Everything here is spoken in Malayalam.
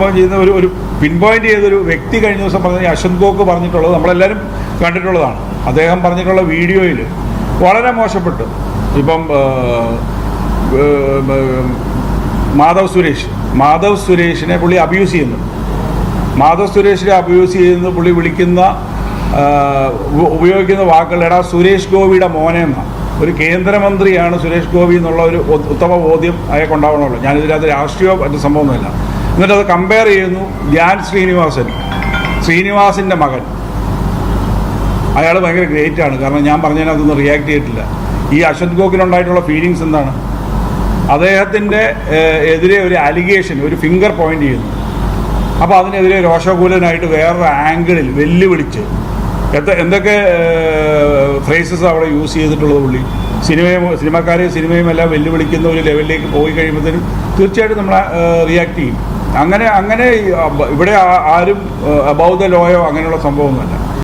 ചെയ്യുന്ന ഒരു പിൻ പോയിന്റ് ചെയ്തൊരു വ്യക്തി കഴിഞ്ഞ ദിവസം പറഞ്ഞ അശ്വന്ത് ഗോക്ക് പറഞ്ഞിട്ടുള്ളത് നമ്മളെല്ലാവരും കണ്ടിട്ടുള്ളതാണ്. അദ്ദേഹം പറഞ്ഞിട്ടുള്ള വീഡിയോയിൽ വളരെ മോശപ്പെട്ടു. ഇപ്പം മാധവ് സുരേഷിനെ പുള്ളി അബ്യൂസ് ചെയ്യുന്നു. മാധവ് സുരേഷിനെ അബ്യൂസ് ചെയ്യുന്ന പുള്ളി വിളിക്കുന്ന ഉപയോഗിക്കുന്ന വാക്കുകൾ എടാ സുരേഷ് ഗോപിയുടെ മോനെ എന്നാണ്. ഒരു കേന്ദ്രമന്ത്രിയാണ് സുരേഷ് ഗോപി എന്നുള്ള ഒരു ഉത്തമ ബോധ്യം അയാൾക്കുണ്ടാവണമല്ലോ. ഞാനിതിനകത്ത് രാഷ്ട്രീയ മറ്റു സംഭവമൊന്നുമില്ല. എന്നിട്ടത് കമ്പയർ ചെയ്യുന്നു. ധ്യാൻ ശ്രീനിവാസിൻ്റെ മകൻ, അയാൾ ഭയങ്കര ഗ്രേറ്റാണ്. കാരണം ഞാൻ പറഞ്ഞതിനകത്തൊന്നും റിയാക്ട് ചെയ്തിട്ടില്ല. ഈ അശ്വന്ത് ഗോക്കിനുണ്ടായിട്ടുള്ള ഫീലിങ്സ് എന്താണ്? അദ്ദേഹത്തിൻ്റെ എതിരെ ഒരു അലിഗേഷൻ, ഒരു ഫിംഗർ പോയിന്റ് ചെയ്യുന്നു. അപ്പോൾ അതിനെതിരെ രോഷകൂലനായിട്ട് വേറൊരു ആംഗിളിൽ വെല്ലുവിളിച്ച് എന്തൊക്കെ ഫ്രേസസ് അവിടെ യൂസ് ചെയ്തിട്ടുള്ളത് പുള്ളി. സിനിമയും എല്ലാം വെല്ലുവിളിക്കുന്ന ഒരു ലെവലിലേക്ക് പോയി കഴിയുമ്പോഴത്തേനും തീർച്ചയായിട്ടും നമ്മൾ റിയാക്ട് ചെയ്യും. അങ്ങനെ ഇവിടെ ആരും അബൌ ദ ലോയോ അങ്ങനെയുള്ള സംഭവമൊന്നുമല്ല.